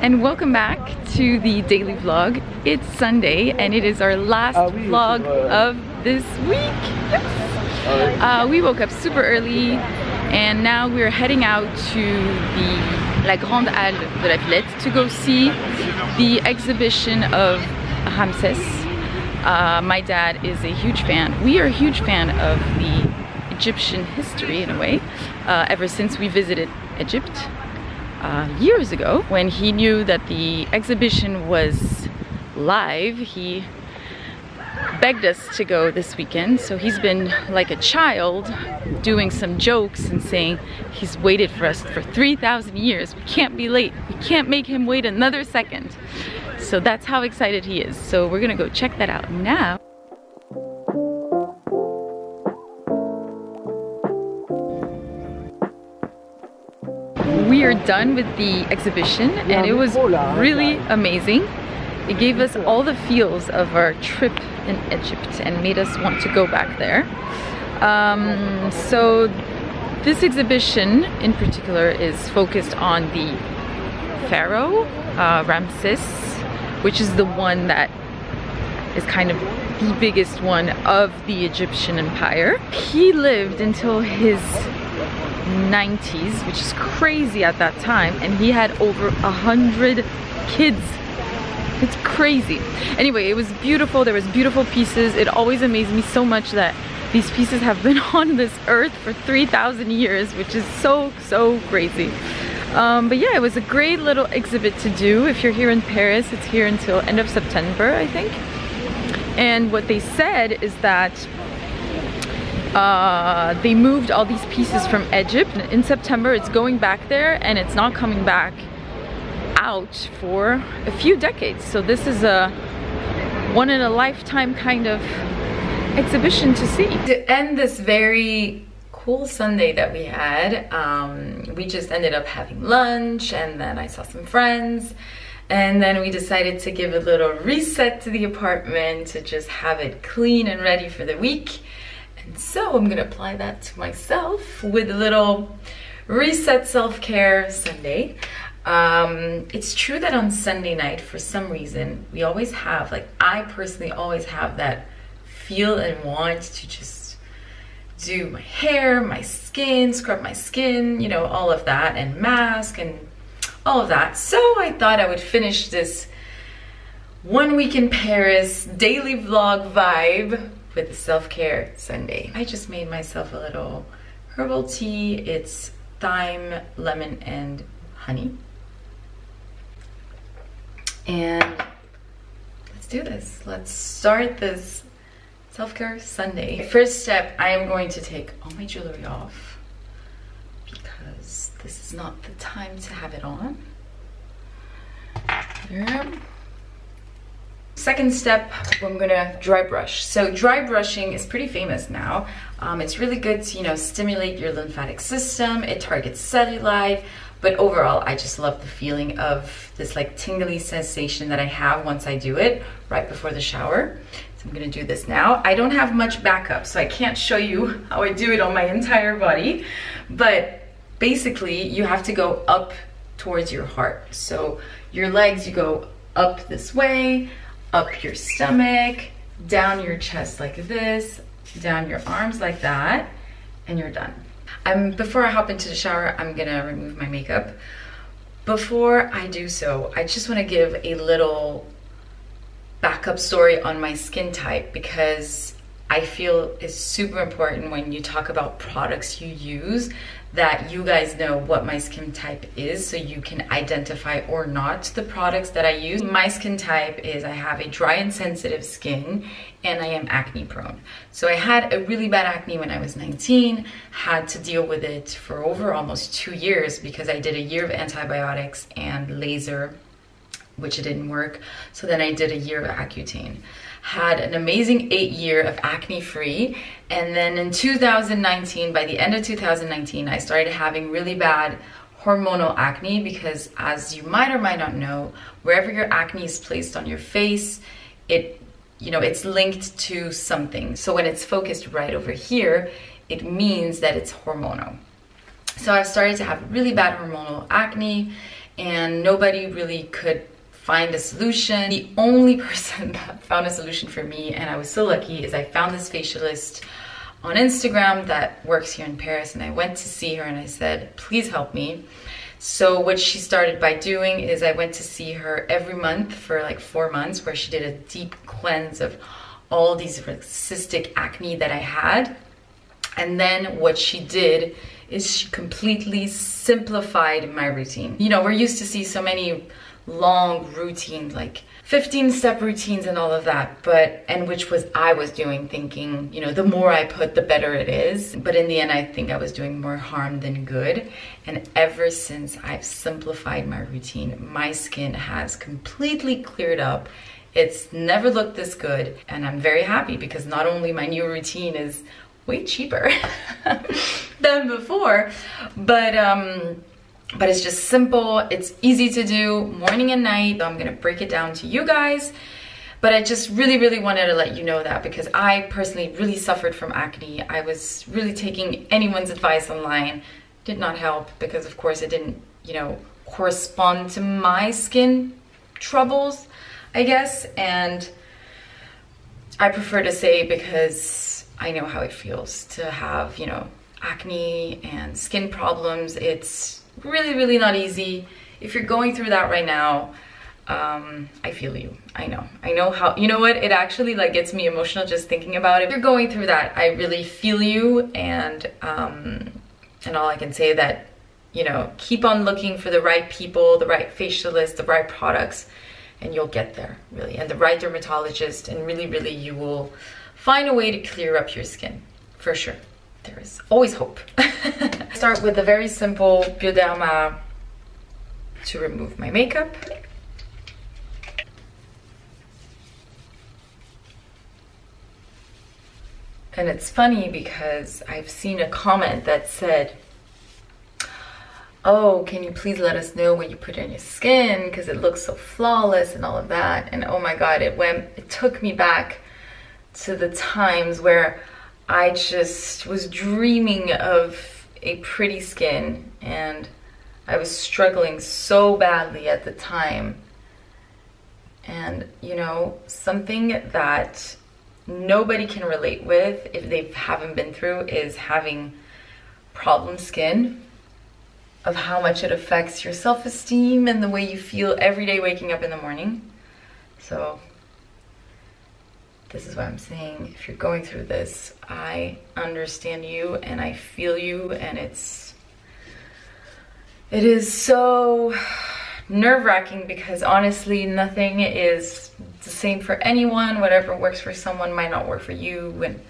And welcome back to the daily vlog. It's Sunday and it is our last vlog of this week. Yes. We woke up super early and now we're heading out to the La Grande Halle de la Villette to go see the exhibition of Ramses. My dad is a huge fan. We are a huge fan of the Egyptian history in a way, ever since we visited Egypt years ago. When he knew that the exhibition was live, he begged us to go this weekend. So he's been like a child doing some jokes and saying he's waited for us for 3,000 years. We can't be late. We can't make him wait another second. So that's how excited he is. So we're gonna go check that out now. We are done with the exhibition and it was really amazing. It gave us all the feels of our trip in Egypt and made us want to go back there. So this exhibition in particular is focused on the pharaoh, Ramses, which is the one that is kind of the biggest one of the Egyptian empire. He lived until his 90s, which is crazy at that time, and he had over 100 kids. It's crazy. Anyway, it was beautiful. There was beautiful pieces. It always amazed me so much that these pieces have been on this earth for 3,000 years, which is so crazy. But yeah, it was a great little exhibit to do. If you're here in Paris, it's here until end of September, I think. And what they said is that they moved all these pieces from Egypt. In September it's going back there and it's not coming back out for a few decades. So this is a one-in-a-lifetime kind of exhibition to see. To end this very cool Sunday that we had, we just ended up having lunch and then I saw some friends and then we decided to give a little reset to the apartment to just have it clean and ready for the week. And so I'm gonna apply that to myself with a little reset self-care Sunday. It's true that on Sunday night, for some reason, we always have, like I personally always have that feel and want to just do my hair, my skin, scrub my skin, you know, all of that, and mask and all of that. So I thought I would finish this 1 week in Paris daily vlog vibe with the self-care Sunday. I just made myself a little herbal tea. It's thyme, lemon, and honey. And let's do this. Let's start this self-care Sunday. First step, I am going to take all my jewelry off because this is not the time to have it on. There. Second step, I'm gonna dry brush. So dry brushing is pretty famous now. It's really good to, you know, stimulate your lymphatic system. It targets cellulite, but overall, I just love the feeling of this like tingly sensation that I have once I do it right before the shower. So I'm gonna do this now. I don't have much backup, so I can't show you how I do it on my entire body, but basically you have to go up towards your heart. So your legs, you go up this way, up your stomach, down your chest like this, down your arms like that, and you're done. Before I hop into the shower, I'm gonna remove my makeup. Before I do so, I just wanna give a little backup story on my skin type because I feel it's super important when you talk about products you use that you guys know what my skin type is so you can identify or not the products that I use. My skin type is I have a dry and sensitive skin and I am acne prone. So I had a really bad acne when I was 19, had to deal with it for over almost 2 years because I did a year of antibiotics and laser, which it didn't work. So then I did a year of Accutane. Had an amazing 8 year of acne free, and then in 2019, by the end of 2019, I started having really bad hormonal acne because, as you might or might not know, wherever your acne is placed on your face, it's linked to something. So when it's focused right over here, it means that it's hormonal. So I started to have really bad hormonal acne, and nobody really could find a solution. The only person that found a solution for me, and I was so lucky, is I found this facialist on Instagram that works here in Paris, and I went to see her and I said, please help me. So what she started by doing is I went to see her every month for like 4 months, where she did a deep cleanse of all these cystic acne that I had. And then what she did is she completely simplified my routine. You know, we're used to see so many long routines, like 15-step routines and all of that, and which I was doing, thinking, you know, the more I put, the better it is. But in the end, I think I was doing more harm than good. And ever since I've simplified my routine, my skin has completely cleared up. It's never looked this good, and I'm very happy because not only my new routine is way cheaper than before, but it's just simple, it's easy to do, morning and night. I'm gonna break it down to you guys, but I just really wanted to let you know that, because I personally really suffered from acne. I was really taking anyone's advice online, did not help, because of course it didn't, you know, correspond to my skin troubles, I guess. And I prefer to say, because I know how it feels to have, you know, acne and skin problems. It's really not easy. If you're going through that right now, I feel you. I know how, you know what, it actually like gets me emotional just thinking about it. If you're going through that, I really feel you, and all I can say that, you know, keep on looking for the right people, the right facialists, the right products, and you'll get there, really, and the right dermatologist, and really you will find a way to clear up your skin, for sure. There is always hope. Start with a very simple Bioderma to remove my makeup. And it's funny because I've seen a comment that said, oh, can you please let us know what you put on your skin because it looks so flawless and all of that. And oh my God, it took me back to the times where I just was dreaming of a pretty skin, and I was struggling so badly at the time. And you know, something that nobody can relate with if they haven't been through is having problem skin, of how much it affects your self-esteem and the way you feel every day waking up in the morning. So this is what I'm saying. If you're going through this, I understand you and I feel you, and it is so nerve-wracking, because honestly, nothing is the same for anyone. Whatever works for someone might not work for you, and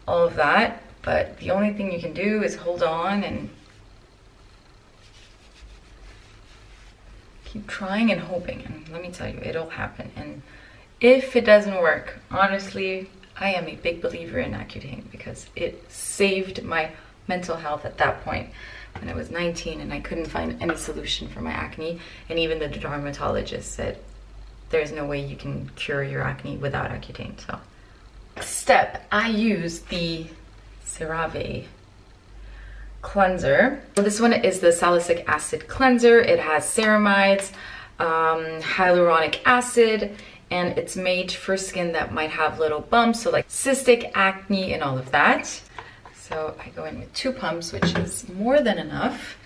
all of that. But the only thing you can do is hold on and keep trying and hoping. And let me tell you, it'll happen. And if it doesn't work, honestly, I am a big believer in Accutane, because it saved my mental health at that point when I was 19 and I couldn't find any solution for my acne. And even the dermatologist said, there's no way you can cure your acne without Accutane. So, next step, I use the Cerave cleanser. So this one is the salicylic acid cleanser. It has ceramides, hyaluronic acid, and it's made for skin that might have little bumps, so like cystic acne and all of that. So I go in with 2 pumps, which is more than enough,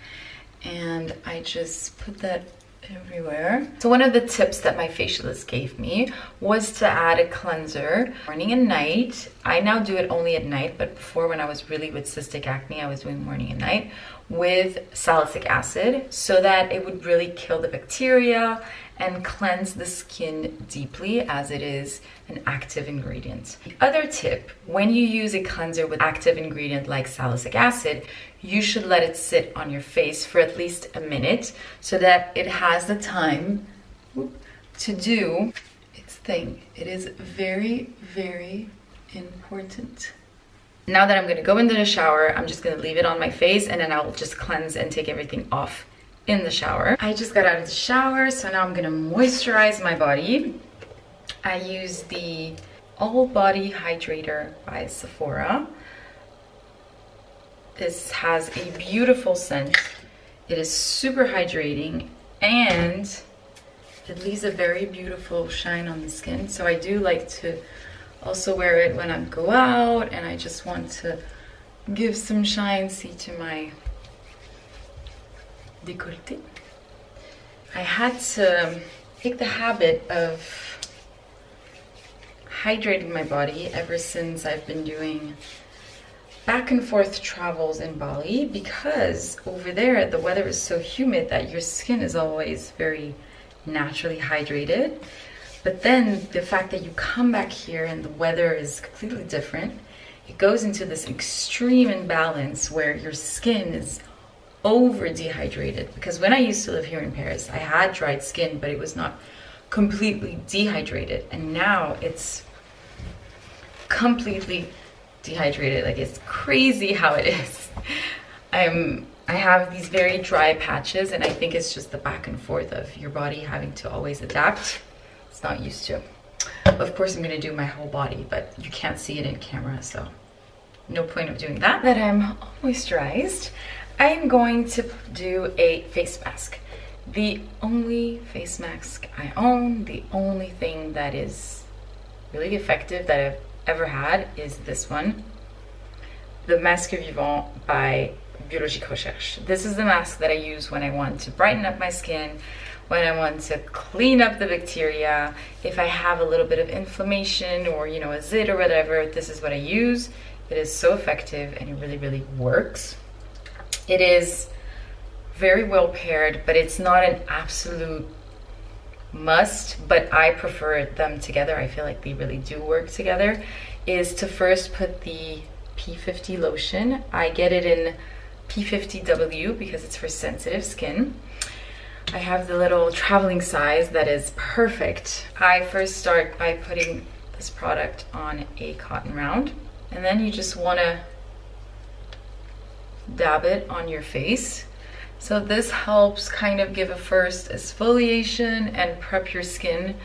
and I just put that everywhere. So one of the tips that my facialist gave me was to add a cleanser morning and night. I now do it only at night, but before, when I was really with cystic acne, I was doing morning and night with salicylic acid, so that it would really kill the bacteria and cleanse the skin deeply, as it is an active ingredient. The other tip, when you use a cleanser with active ingredient like salicylic acid, you should let it sit on your face for at least a minute, so that it has the time to do its thing. It is very important. Now that I'm gonna go into the shower, I'm just gonna leave it on my face, and then I'll just cleanse and take everything off in the shower. I just got out of the shower, so now I'm gonna moisturize my body. I use the All Body Hydrator by Sephora. This has a beautiful scent. It is super hydrating, and it leaves a very beautiful shine on the skin. So I do like to also wear it when I go out and I just want to give some shine, see, to my décolleté. I had to take the habit of hydrating my body ever since I've been doing back and forth travels in Bali, because over there the weather is so humid that your skin is always very naturally hydrated. But then the fact that you come back here and the weather is completely different, it goes into this extreme imbalance where your skin is over dehydrated. Because when I used to live here in Paris, I had dried skin, but it was not completely dehydrated, and now it's completely dehydrated. Like, it's crazy how it is. I have these very dry patches, and I think it's just the back and forth of your body having to always adapt. It's not used to. Of course, I'm gonna do my whole body, but you can't see it in camera, so no point of doing that. That I'm all moisturized, I'm going to do a face mask. The only face mask I own, the only thing that is really effective that I've ever had is this one, the Masque Vivant by Biologique Recherche. This is the mask that I use when I want to brighten up my skin, when I want to clean up the bacteria, if I have a little bit of inflammation or, you know, a zit or whatever. This is what I use. It is so effective and it really, really works. It is very well paired, but it's not an absolute must, but I prefer them together. I feel like they really do work together. Is to first put the P50 lotion. I get it in P50W because it's for sensitive skin. I have the little traveling size that is perfect. I first start by putting this product on a cotton round, and then you just want to dab it on your face. So this helps kind of give a first exfoliation and prep your skin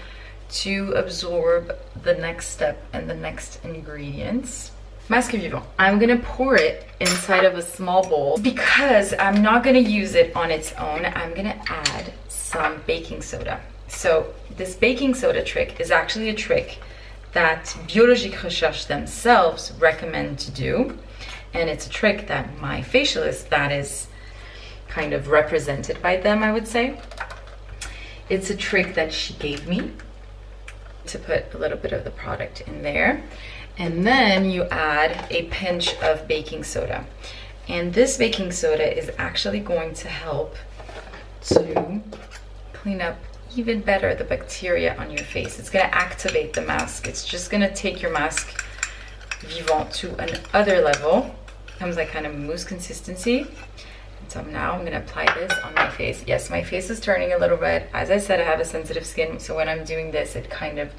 to absorb the next step and the next ingredients. Masque Vivant. I'm gonna pour it inside of a small bowl because I'm not gonna use it on its own. I'm gonna add some baking soda. So this baking soda trick is actually a trick that Biologique Recherche themselves recommend to do. And it's a trick that my facialist, that is kind of represented by them, I would say. It's a trick that she gave me to put a little bit of the product in there. And then you add a pinch of baking soda. And this baking soda is actually going to help to clean up even better the bacteria on your face. It's gonna activate the mask. It's just gonna take your Masque Vivant to another level. It comes like kind of mousse consistency. And so now I'm gonna apply this on my face. Yes, my face is turning a little red. As I said, I have a sensitive skin, so when I'm doing this, it kind of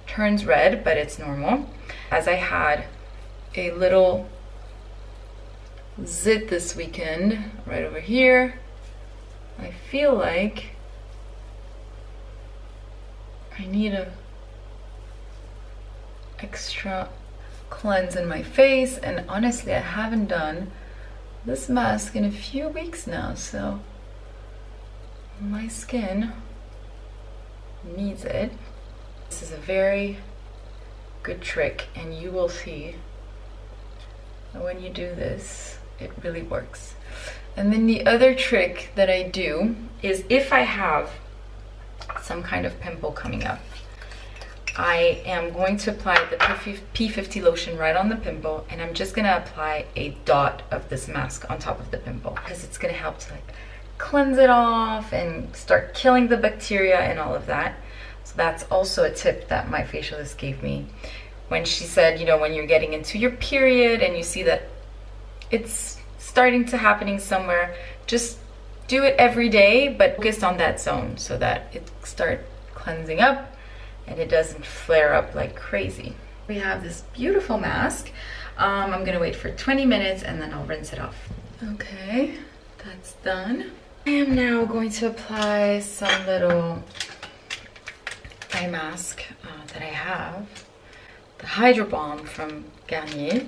turns red, but it's normal. As I had a little zit this weekend, right over here, I feel like I need a extra cleanse in my face, and honestly I haven't done this mask in a few weeks now, so my skin needs it. This is a very good trick, and you will see that when you do this, it really works. And then the other trick that I do is if I have some kind of pimple coming up, I am going to apply the P50 lotion right on the pimple, and I'm just gonna apply a dot of this mask on top of the pimple because it's gonna help to like cleanse it off and start killing the bacteria and all of that. So that's also a tip that my facialist gave me when she said, you know, when you're getting into your period and you see that it's starting to happening somewhere, just do it every day, but focus on that zone so that it starts cleansing up and it doesn't flare up like crazy. We have this beautiful mask. I'm gonna wait for 20 minutes and then I'll rinse it off. Okay, that's done. I am now going to apply some little eye mask that I have, the Hydro Balm from Garnier.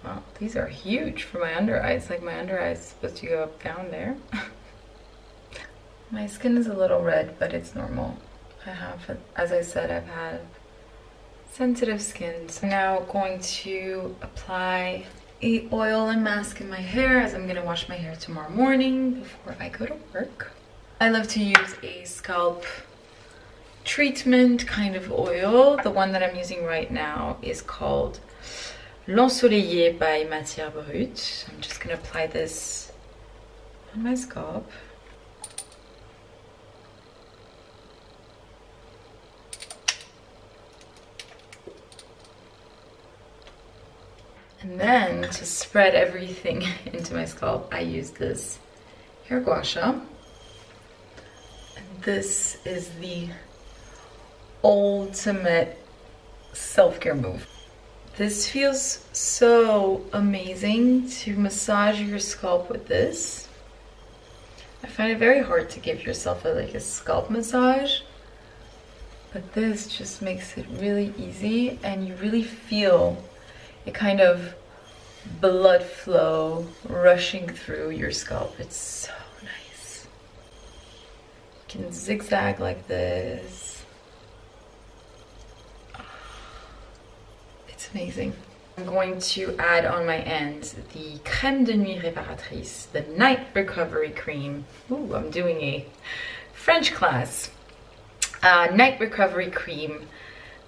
Wow, these are huge for my under eyes. Like my under eye is supposed to go up down there. My skin is a little red, but it's normal. I have, as I said, I've had sensitive skin. So I'm now going to apply a oil and mask in my hair, as I'm gonna wash my hair tomorrow morning before I go to work. I love to use a scalp treatment kind of oil. The one that I'm using right now is called L'Ensoleillé by Matière Brute. I'm just gonna apply this on my scalp. And then to spread everything into my scalp, I use this hair gua sha. And this is the ultimate self-care move. This feels so amazing to massage your scalp with this. I find it very hard to give yourself a scalp massage, but this just makes it really easy, and you really feel a kind of blood flow rushing through your scalp. It's so nice. You can zigzag like this. It's amazing. I'm going to add on my end the Crème de Nuit Réparatrice, the Night Recovery Cream. Ooh, I'm doing a French class. Night Recovery Cream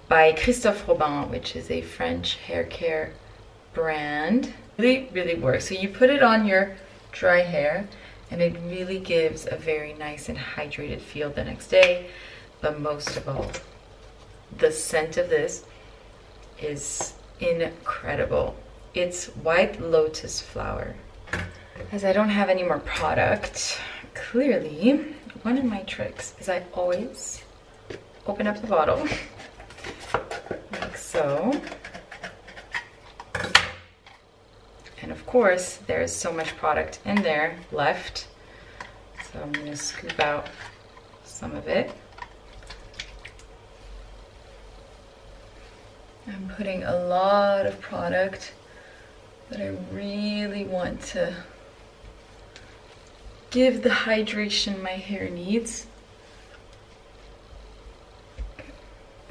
by Christophe, which is a French hair care brand. Really works. So you put it on your dry hair and it really gives a very nice and hydrated feel the next day. But most of all, the scent of this is incredible. It's white lotus flower. As I don't have any more product, clearly one of my tricks is I always open up the bottle like so. And of course, there's so much product in there left. So I'm gonna scoop out some of it. I'm putting a lot of product that I really want to give the hydration my hair needs.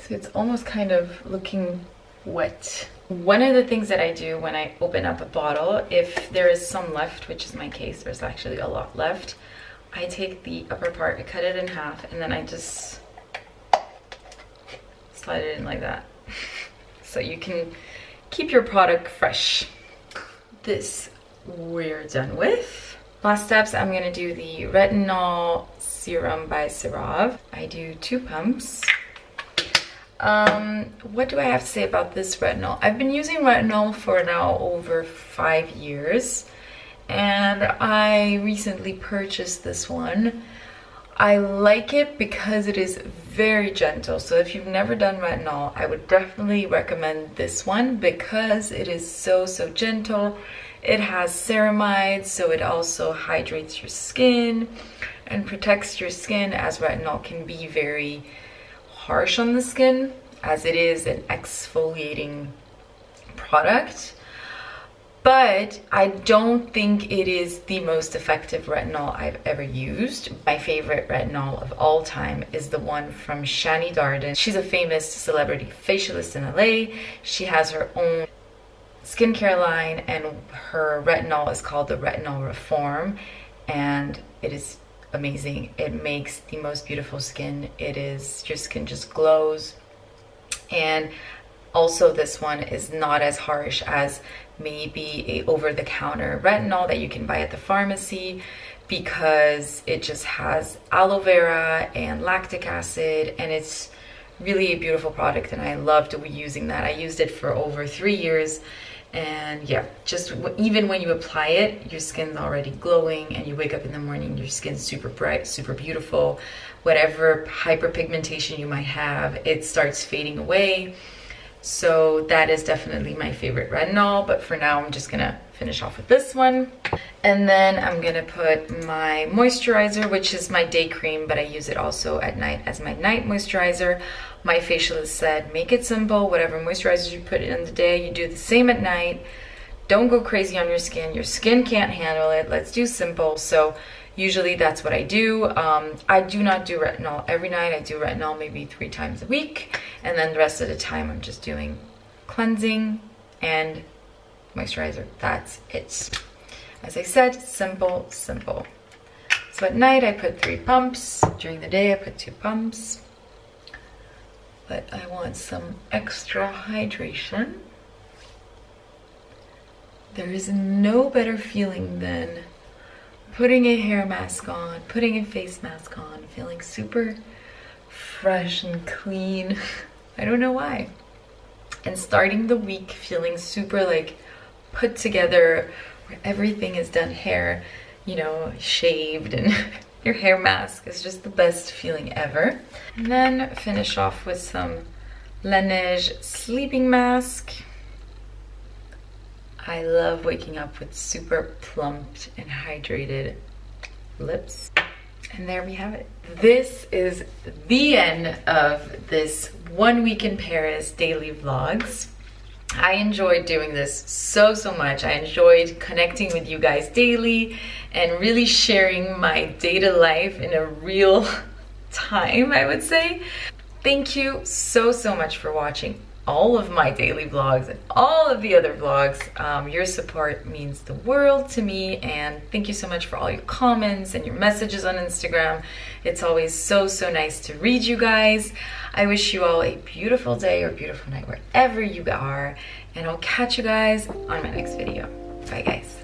So it's almost kind of looking wet. One of the things that I do when I open up a bottle, if there is some left, which is my case, there's actually a lot left, I take the upper part, I cut it in half, and then I just slide it in like that. So you can keep your product fresh. This we're done with. Last steps, I'm gonna do the Retinol serum by Cerave. I do 2 pumps. What do I have to say about this retinol? I've been using retinol for now over 5 years, and I recently purchased this one. I like it because it is very gentle. So if you've never done retinol, I would definitely recommend this one because it is so gentle. It has ceramides, so it also hydrates your skin and protects your skin, as retinol can be very harsh on the skin, as it is an exfoliating product. But I don't think it is the most effective retinol I've ever used. My favorite retinol of all time is the one from Shani Darden. She's a famous celebrity facialist in LA. She has her own skincare line, and her retinol is called the Retinol Reform, and it is amazing. It makes the most beautiful skin. It is, your skin just glows. And also this one is not as harsh as maybe a over-the-counter retinol that you can buy at the pharmacy, because it just has aloe vera and lactic acid, and it's really a beautiful product, and I loved using that. I used it for over 3 years, and yeah, just even when you apply it, your skin's already glowing, and you wake up in the morning, your skin's super bright, super beautiful. Whatever hyperpigmentation you might have, it starts fading away. So that is definitely my favorite retinol, but for now I'm just gonna finish off with this one. And then I'm gonna put my moisturizer, which is my day cream, but I use it also at night as my night moisturizer. My facialist said, make it simple. Whatever moisturizer you put in the day, you do the same at night. don't go crazy on your skin. Your skin can't handle it. Let's do simple. So usually that's what I do. I do not do retinol every night. I do retinol maybe 3 times a week. And then the rest of the time I'm just doing cleansing and moisturizer. That's it. As I said, simple, simple. So at night I put 3 pumps. During the day I put 2 pumps. But I want some extra hydration. There is no better feeling than putting a hair mask on, putting a face mask on, feeling super fresh and clean. I don't know why. And starting the week feeling super like put together, where everything is done, hair, you know, shaved, and your hair mask is just the best feeling ever. And then finish off with some Neige sleeping mask. I love waking up with super plumped and hydrated lips. And there we have it. This is the end of this 1 week in Paris daily vlogs. I enjoyed doing this so much. I enjoyed connecting with you guys daily and really sharing my day-to life in a real time, I would say. Thank you so much for watching all of my daily vlogs and all of the other vlogs. Your support means the world to me, and thank you so much for all your comments and your messages on Instagram. It's always so nice to read you guys. I wish you all a beautiful day or beautiful night wherever you are, and I'll catch you guys on my next video. Bye guys.